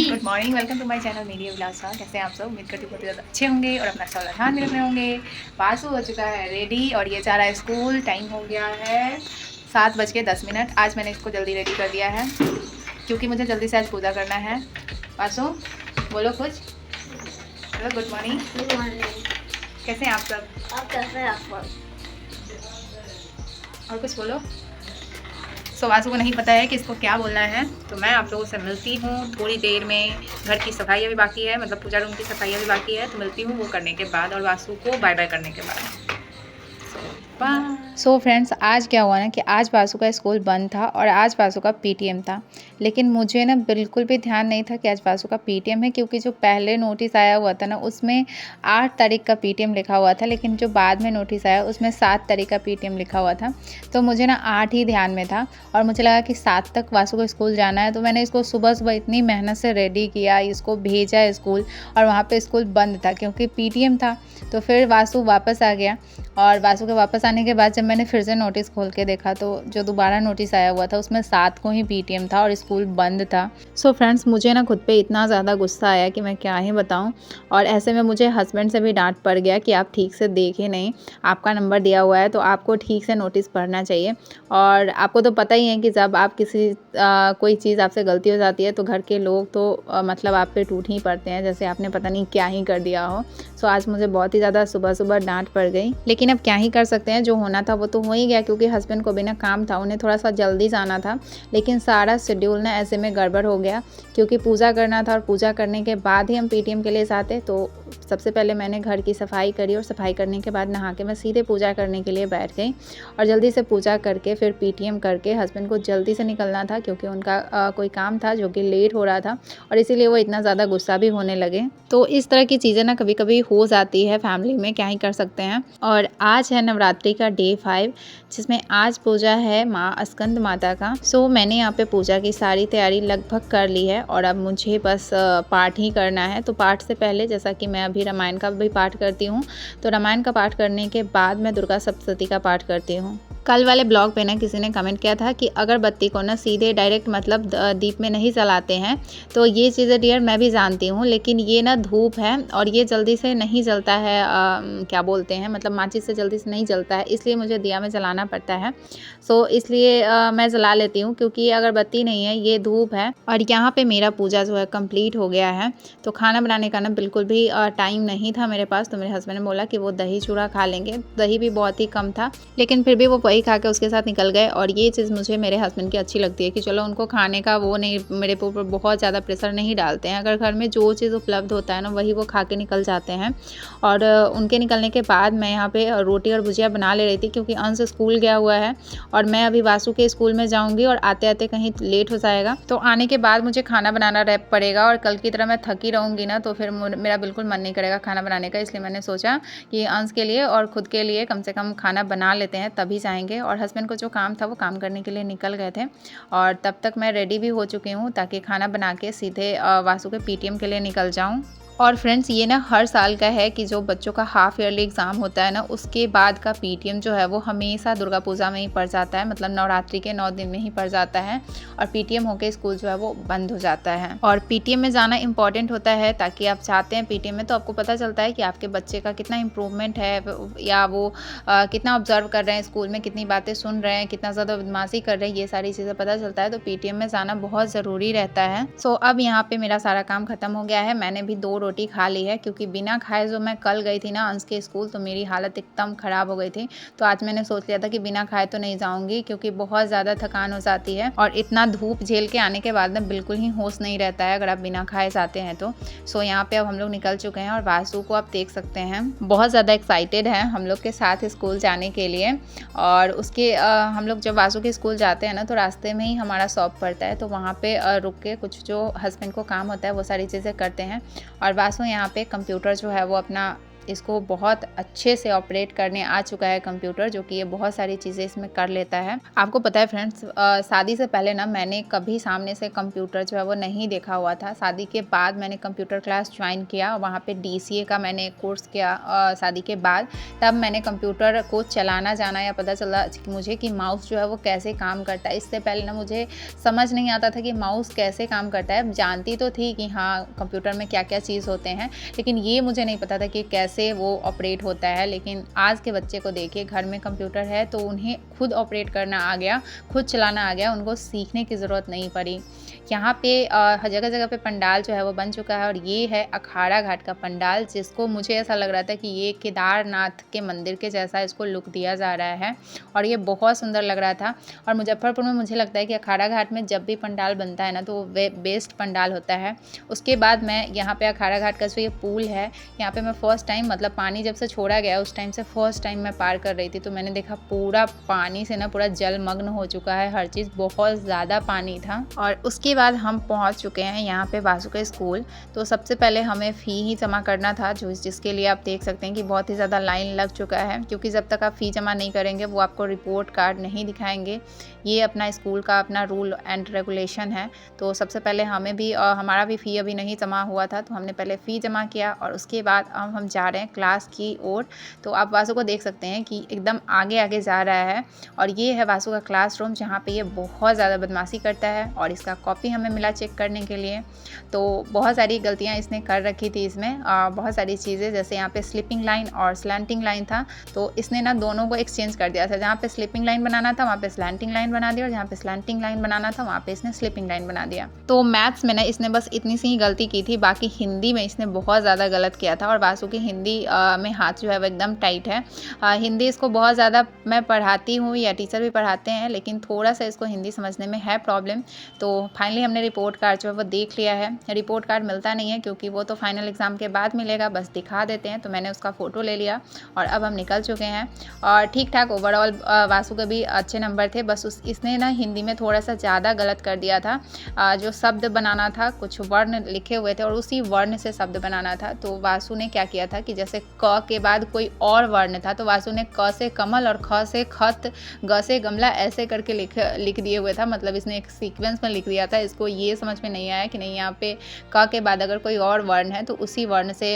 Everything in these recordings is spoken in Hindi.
Good morning, welcome to my channel media Vilasa. कैसे हैं आप सब? उम्मीद करती हूँ बहुत ज़्यादा अच्छे होंगे और अपना सब ध्यान में रख रहे होंगे। वासु हो चुका है रेडी और ये जा रहा है स्कूल। टाइम हो गया है 7:10। आज मैंने इसको जल्दी रेडी कर दिया है क्योंकि मुझे जल्दी से आज पूजा करना है। वासु बोलो कुछ। Hello, good morning. Good morning. कैसे हैं आप सब? आप कैसे हैं आप? और कुछ बोलो। सो वासु को नहीं पता है कि इसको क्या बोलना है, तो मैं आप लोगों से मिलती हूँ थोड़ी देर में। घर की सफाई अभी बाकी है, मतलब पूजा रूम की सफाई अभी बाकी है, तो मिलती हूँ वो करने के बाद और वासु को बाय बाय करने के बाद। सो फ्रेंड्स, आज क्या हुआ ना कि आज वासु का स्कूल बंद था और आज वासु का पीटीएम था। लेकिन मुझे ना बिल्कुल भी ध्यान नहीं था कि आज वासु का पीटीएम है, क्योंकि जो पहले नोटिस आया हुआ था ना उसमें 8 तारीख का पीटीएम लिखा हुआ था, लेकिन जो बाद में नोटिस आया उसमें 7 तारीख का पीटीएम लिखा हुआ था। तो मुझे ना 8 ही ध्यान में था और मुझे लगा कि 7 तक वासु को स्कूल जाना है, तो मैंने इसको सुबह सुबह इतनी मेहनत से रेडी किया, इसको भेजा स्कूल। और वहाँ पर स्कूल बंद था क्योंकि पीटीएम था। तो फिर वासु वापस आ गया और वासु के वापस आने के बाद जब मैंने फिर से नोटिस खोल के देखा तो जो दोबारा नोटिस आया हुआ था उसमें 7 को ही पीटीएम था और स्कूल बंद था। सो फ्रेंड्स, मुझे ना खुद पे इतना ज़्यादा गुस्सा आया कि मैं क्या ही बताऊं। और ऐसे में मुझे हस्बैंड से भी डांट पड़ गया कि आप ठीक से देखे नहीं, आपका नंबर दिया हुआ है तो आपको ठीक से नोटिस पढ़ना चाहिए। और आपको तो पता ही है कि जब आप कोई चीज़ आपसे गलती हो जाती है तो घर के लोग तो मतलब आप पे टूट ही पड़ते हैं, जैसे आपने पता नहीं क्या ही कर दिया हो। सो आज मुझे बहुत ही ज़्यादा सुबह सुबह डांट पड़ गई, लेकिन अब क्या ही कर सकते हैं, जो होना था वो तो हो ही गया। क्योंकि हस्बैंड को भी ना काम था, उन्हें थोड़ा सा जल्दी जाना था, लेकिन सारा शेड्यूल ना ऐसे में गड़बड़ हो गया क्योंकि पूजा करना था और पूजा करने के बाद ही हम पीटीएम के लिए जाते। तो सबसे पहले मैंने घर की सफाई करी और सफाई करने के बाद नहा के मैं सीधे पूजा करने के लिए बैठ गई और जल्दी से पूजा करके फिर पीटीएम करके हस्बैंड को जल्दी से निकलना था क्योंकि उनका कोई काम था जो कि लेट हो रहा था और इसीलिए वो इतना ज़्यादा गुस्सा भी होने लगे। तो इस तरह की चीज़ें ना कभी कभी हो जाती है फैमिली में, क्या ही कर सकते हैं। और आज है नवरात्रि का डे 5, जिसमें आज पूजा है माँ स्कंद माता का। सो मैंने यहाँ पे पूजा की सारी तैयारी लगभग कर ली है और अब मुझे बस पाठ ही करना है। तो पाठ से पहले, जैसा कि मैं अभी रामायण का भी पाठ करती हूँ, तो रामायण का पाठ करने के बाद मैं दुर्गा सप्तशती का पाठ करती हूँ। कल वाले ब्लॉग पे ना किसी ने कमेंट किया था कि अगरबत्ती को ना सीधे डायरेक्ट मतलब दीप में नहीं जलाते हैं। तो ये चीज़ें डियर मैं भी जानती हूँ, लेकिन ये ना धूप है और ये जल्दी से नहीं जलता है, क्या बोलते हैं, मतलब माचिस से जल्दी से नहीं जलता है, इसलिए मुझे दिया में जलाना पड़ता है। सो इसलिए मैं जला लेती हूँ क्योंकि ये अगरबत्ती नहीं है, ये धूप है। और यहाँ पे मेरा पूजा जो है कंप्लीट हो गया है। तो खाना बनाने का ना बिल्कुल भी टाइम नहीं था मेरे पास, तो मेरे हस्बैंड ने बोला कि वो दही चूड़ा खा लेंगे। दही भी बहुत ही कम था, लेकिन फिर भी वो वही खा के उसके साथ निकल गए। और ये चीज़ मुझे मेरे हस्बैंड की अच्छी लगती है कि चलो उनको खाने का वो नहीं, मेरे ऊपर बहुत ज़्यादा प्रेशर नहीं डालते हैं। अगर घर में जो चीज़ उपलब्ध होता है ना वही वो खा के निकल जाते हैं। और उनके निकलने के बाद मैं यहाँ पे रोटी और भुजिया बना ले रही थी क्योंकि अंश स्कूल गया हुआ है और मैं अभी वासु के स्कूल में जाऊँगी और आते आते कहीं लेट हो जाएगा। तो आने के बाद मुझे खाना बनाना पड़ेगा और कल की तरह मैं थकी रहूँगी ना तो फिर मेरा बिल्कुल मन नहीं करेगा खाना बनाने का। इसलिए मैंने सोचा कि अंश के लिए और खुद के लिए कम से कम खाना बना लेते हैं तभी जाएंगे। और हस्बैंड को जो काम था वो काम करने के लिए निकल गए थे और तब तक मैं रेडी भी हो चुकी हूँ ताकि खाना बना के सीधे वासु के पीटीएम के लिए निकल जाऊँ। और फ्रेंड्स, ये ना हर साल का है कि जो बच्चों का हाफ ईयरली एग्ज़ाम होता है ना उसके बाद का पीटीएम जो है वो हमेशा दुर्गा पूजा में ही पड़ जाता है, मतलब नवरात्रि के 9 दिन में ही पड़ जाता है और पीटीएम होके स्कूल जो है वो बंद हो जाता है। और पीटीएम में जाना इंपॉर्टेंट होता है ताकि आप चाहते हैं पीटीएम में तो आपको पता चलता है कि आपके बच्चे का कितना इम्प्रूवमेंट है या वो कितना ऑब्जर्व कर रहे हैं स्कूल में, कितनी बातें सुन रहे हैं, कितना ज़्यादा बदमाशी कर रहे हैं, ये सारी चीज़ें पता चलता है। तो पीटीएम में जाना बहुत ज़रूरी रहता है। सो अब यहाँ पे मेरा सारा काम खत्म हो गया है। मैंने भी 2 रोटी खा ली है क्योंकि बिना खाए जो मैं कल गई थी ना अंश के स्कूल तो मेरी हालत एकदम ख़राब हो गई थी। तो आज मैंने सोच लिया था कि बिना खाए तो नहीं जाऊंगी क्योंकि बहुत ज़्यादा थकान हो जाती है और इतना धूप झेल के आने के बाद ना बिल्कुल ही होश नहीं रहता है अगर आप बिना खाए जाते हैं तो। सो यहाँ पे अब हम लोग निकल चुके हैं और वासु को आप देख सकते हैं बहुत ज़्यादा एक्साइटेड है हम लोग के साथ स्कूल जाने के लिए। और उसके हम लोग जब वासु के स्कूल जाते हैं ना तो रास्ते में ही हमारा शॉप पड़ता है, तो वहाँ पे रुक के कुछ जो हस्बैंड को काम होता है वो सारी चीज़ें करते हैं। और वासु यहाँ पे कंप्यूटर जो है वो अपना इसको बहुत अच्छे से ऑपरेट करने आ चुका है कंप्यूटर, जो कि ये बहुत सारी चीज़ें इसमें कर लेता है। आपको पता है फ्रेंड्स, शादी से पहले ना मैंने कभी सामने से कंप्यूटर जो है वो नहीं देखा हुआ था। शादी के बाद मैंने कंप्यूटर क्लास ज्वाइन किया, वहाँ पे DCA का मैंने कोर्स किया शादी के बाद। तब मैंने कंप्यूटर को चलाना जाना या पता चला मुझे कि माउस जो है वो कैसे काम करता है। इससे पहले ना मुझे समझ नहीं आता था कि माउस कैसे काम करता है। जानती तो थी कि हाँ कंप्यूटर में क्या क्या चीज़ होते हैं, लेकिन ये मुझे नहीं पता था कि कैसे वो ऑपरेट होता है। लेकिन आज के बच्चे को देखिए, घर में कंप्यूटर है तो उन्हें खुद ऑपरेट करना आ गया, खुद चलाना आ गया, उनको सीखने की ज़रूरत नहीं पड़ी। यहाँ पे जगह जगह पे पंडाल जो है वो बन चुका है, और ये है अखाड़ा घाट का पंडाल, जिसको मुझे ऐसा लग रहा था कि ये केदारनाथ के मंदिर के जैसा इसको लुक दिया जा रहा है, और ये बहुत सुंदर लग रहा था। और मुजफ्फरपुर में मुझे लगता है कि अखाड़ा घाट में जब भी पंडाल बनता है ना तो वो बेस्ट पंडाल होता है। उसके बाद मैं यहाँ पे अखाड़ा घाट का जो ये पुल है, यहाँ पे मैं फ़र्स्ट टाइम, मतलब पानी जब से छोड़ा गया उस टाइम से फ़र्स्ट टाइम मैं पार कर रही थी, तो मैंने देखा पूरा पानी से ना पूरा जलमग्न हो चुका है, हर चीज़ बहुत ज़्यादा पानी था। और उसके बाद हम पहुँच चुके हैं यहाँ पे वासुका स्कूल। तो सबसे पहले हमें फ़ी ही जमा करना था, जिसके लिए आप देख सकते हैं कि बहुत ही ज़्यादा लाइन लग चुका है, क्योंकि जब तक आप फ़ी जमा नहीं करेंगे वो आपको रिपोर्ट कार्ड नहीं दिखाएंगे। ये अपना स्कूल का अपना रूल एंड रेगुलेशन है। तो सबसे पहले हमें भी हमारा भी फ़ी अभी नहीं जमा हुआ था, तो हमने पहले फ़ी जमा किया, और उसके बाद अब हम जा रहे हैं क्लास की ओर। तो आप वासु को देख सकते हैं कि एकदम आगे आगे जा रहा है, और ये है वासु का क्लासरूम, जहाँ पे ये बहुत ज़्यादा बदमाशी करता है। और इसका कॉपी हमें मिला चेक करने के लिए। तो बहुत सारी गलतियाँ इसने कर रखी थी इसमें, बहुत सारी चीज़ें, जैसे यहाँ पे स्लीपिंग लाइन और स्लैंटिंग लाइन था, तो इसने ना दोनों को एक्सचेंज कर दिया था। जहाँ पे स्लीपिंग लाइन बनाना था वहाँ पे स्लैंटिंग लाइन बना दिया, और जहाँ पे स्लैंटिंग लाइन बनाना था वहाँ पे इसने स्लीपिंग लाइन बना दिया। तो मैथ्स में ना इसने बस इतनी सी ही गलती की थी, बाकी हिंदी में इसने बहुत ज़्यादा गलत किया था। और वासु की हिंदी में हाथ जो है वो एकदम टाइट है। हिंदी इसको बहुत ज़्यादा मैं पढ़ाती हूँ या टीचर भी पढ़ाते हैं, लेकिन थोड़ा सा इसको हिंदी समझने में है प्रॉब्लम। तो फाइनली हमने रिपोर्ट कार्ड जो है वो देख लिया है। रिपोर्ट कार्ड मिलता नहीं है क्योंकि वो तो फाइनल एग्ज़ाम के बाद मिलेगा, बस दिखा देते हैं। तो मैंने उसका फ़ोटो ले लिया, और अब हम निकल चुके हैं। और ठीक ठाक ओवरऑल वासु के भी अच्छे नंबर थे, बस इसने ना हिंदी में थोड़ा सा ज़्यादा गलत कर दिया था। जो शब्द बनाना था, कुछ वर्ण लिखे हुए थे और उसी वर्ण से शब्द बनाना था। तो वासु ने क्या किया था कि जैसे क के बाद कोई और वर्ण था, तो वासु ने क से कमल और ख से खत, ग से गमला ऐसे करके लिख दिए हुए था। मतलब इसने एक सीक्वेंस में लिख दिया था। इसको ये समझ में नहीं आया कि नहीं, यहाँ पे क के बाद अगर कोई और वर्ण है तो उसी वर्ण से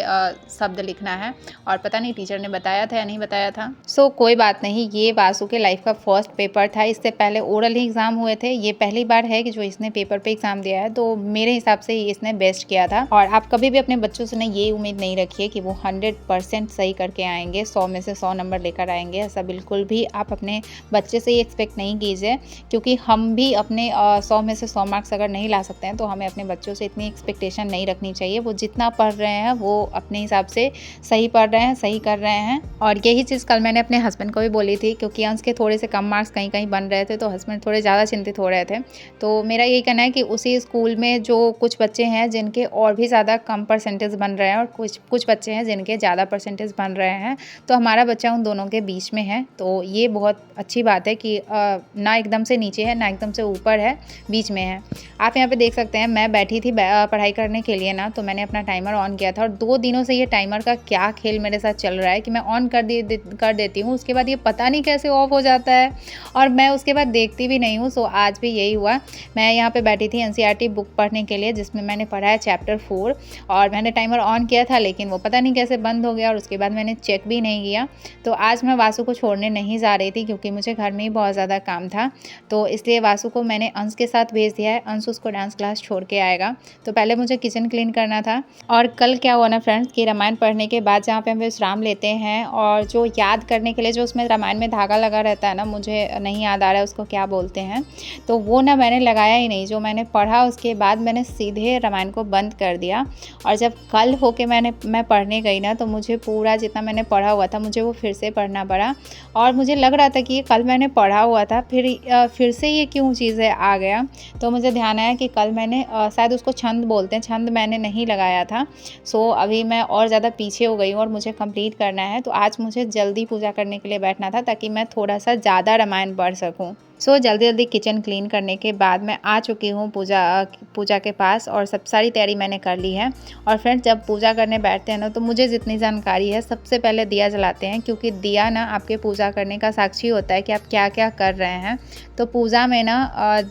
शब्द लिखना है, और पता नहीं टीचर ने बताया था या नहीं बताया था। सो कोई बात नहीं, ये वासु के लाइफ का फर्स्ट पेपर था। इससे पहले ओरल ही एग्ज़ाम हुए थे, ये पहली बार है कि जो इसने पेपर पे एग्ज़ाम दिया है। तो मेरे हिसाब से इसने बेस्ट किया था। और आप कभी भी अपने बच्चों से ना ये उम्मीद नहीं रखिए कि वो 100% सही करके आएंगे, 100 में से 100 नंबर लेकर आएंगे। ऐसा बिल्कुल भी आप अपने बच्चे से ये एक्सपेक्ट नहीं कीजिए, क्योंकि हम भी अपने 100 में से 100 मार्क्स अगर नहीं ला सकते हैं तो हमें अपने बच्चों से इतनी एक्सपेक्टेशन नहीं रखनी चाहिए। वो जितना पढ़ रहे हैं वो अपने हिसाब से सही पढ़ रहे हैं, सही कर रहे हैं। और यही चीज़ कल मैंने अपने हस्बैंड को भी बोली थी, क्योंकि अंश के थोड़े से कम मार्क्स कहीं कहीं बन रहे थे, तो हस्बैंड थोड़े ज़्यादा चिंतित हो रहे थे। तो मेरा यही कहना है कि उसी स्कूल में जो कुछ बच्चे हैं जिनके और भी ज़्यादा कम परसेंटेज बन रहे हैं, और कुछ बच्चे हैं जिनके ज़्यादा परसेंटेज बन रहे हैं, तो हमारा बच्चा उन दोनों के बीच में है। तो ये बहुत अच्छी बात है कि ना एकदम से नीचे है ना एकदम से ऊपर है, बीच में है। आप यहाँ पे देख सकते हैं, मैं बैठी थी पढ़ाई करने के लिए ना, तो मैंने अपना टाइमर ऑन किया था, और 2 दिनों से ये टाइमर का क्या खेल मेरे साथ चल रहा है कि मैं ऑन कर देती हूँ, उसके बाद ये पता नहीं कैसे ऑफ हो जाता है, और मैं उसके बाद देखती भी नहीं हूँ। सो आज भी यही हुआ। मैं यहाँ पे बैठी थी NCERT बुक पढ़ने के लिए, जिसमें मैंने पढ़ा है चैप्टर 4, और मैंने टाइमर ऑन किया था, लेकिन वो पता नहीं कैसे बंद हो गया, और उसके बाद मैंने चेक भी नहीं किया। तो आज मैं वासु को छोड़ने नहीं जा रही थी, क्योंकि मुझे घर में ही बहुत ज़्यादा काम था। तो इसलिए वासु को मैंने अंश के साथ भेज दिया है। अंश उसको डांस क्लास छोड़ के आएगा। तो पहले मुझे किचन क्लीन करना था। और कल क्या हुआ ना फ्रेंड्स, कि रामायण पढ़ने के बाद जहाँ पे हम विश्राम लेते हैं, और जो याद करने के लिए जो उसमें रामायण में धागा लगा रहता है ना, मुझे नहीं याद आ रहा है उसको क्या बोलते हैं, तो वो ना मैंने लगाया ही नहीं। जो मैंने पढ़ा उसके बाद मैंने सीधे रामायण को बंद कर दिया। और जब कल होके मैं पढ़ने गई ना, तो मुझे पूरा जितना मैंने पढ़ा हुआ था मुझे वो फिर से पढ़ना पड़ा। और मुझे लग रहा था कि ये कल मैंने पढ़ा हुआ था, फिर से ये क्यों चीज़ें आ गया। तो मुझे ध्यान आया कि कल मैंने शायद उसको छंद बोलते हैं, छंद मैंने नहीं लगाया था। सो अभी मैं और ज़्यादा पीछे हो गई हूँ, और मुझे कंप्लीट करना है। तो आज मुझे जल्दी पूजा करने के लिए बैठना था, ताकि मैं थोड़ा सा ज़्यादा रामायण पढ़ सकूँ। सो जल्दी जल्दी किचन क्लीन करने के बाद मैं आ चुकी हूँ पूजा के पास और सब सारी तैयारी मैंने कर ली है। और फ्रेंड्स जब पूजा करने बैठते हैं ना तो मुझे जितनी जानकारी है सबसे पहले दिया जलाते हैं, क्योंकि दिया ना आपके पूजा करने का साक्षी होता है कि आप क्या क्या कर रहे हैं। तो पूजा में ना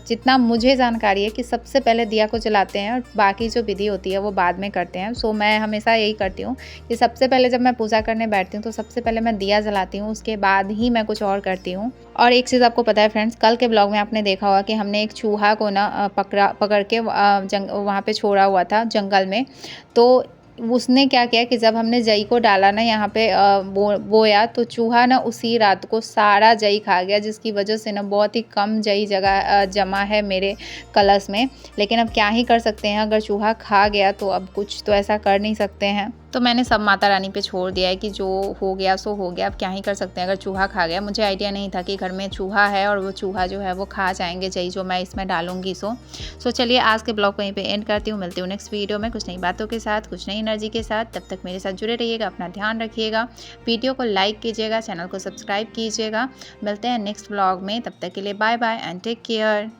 जितना मुझे जानकारी है कि सबसे पहले दिया को जलाते हैं और बाकी जो विधि होती है वो बाद में करते हैं। सो मैं हमेशा यही करती हूँ कि सबसे पहले जब मैं पूजा करने बैठती हूँ तो सबसे पहले मैं दिया जलाती हूँ, उसके बाद ही मैं कुछ और करती हूँ। और एक चीज़ आपको पता है फ्रेंड्स, कल के ब्लॉग में आपने देखा होगा कि हमने एक चूहा को ना पकड़ के वहाँ पे छोड़ा हुआ था जंगल में। तो उसने क्या किया कि जब हमने जई को डाला ना यहाँ पे बोया, तो चूहा ना उसी रात को सारा जई खा गया, जिसकी वजह से ना बहुत ही कम जई जगह जमा है मेरे कलश में। लेकिन अब क्या ही कर सकते हैं, अगर चूहा खा गया तो अब कुछ तो ऐसा कर नहीं सकते हैं। तो मैंने सब माता रानी पे छोड़ दिया है कि जो हो गया सो हो गया, अब क्या ही कर सकते हैं अगर चूहा खा गया। मुझे आइडिया नहीं था कि घर में चूहा है और वो चूहा जो है वो खा जाएंगे जई जो मैं इसमें डालूंगी। सो चलिए आज के ब्लॉग को यहीं पे एंड करती हूँ। मिलती हूँ नेक्स्ट वीडियो में कुछ नई बातों के साथ, कुछ नई एनर्जी के साथ। तब तक मेरे साथ जुड़े रहिएगा, अपना ध्यान रखिएगा, वीडियो को लाइक कीजिएगा, चैनल को सब्सक्राइब कीजिएगा। मिलते हैं नेक्स्ट ब्लॉग में, तब तक के लिए bye bye and take care.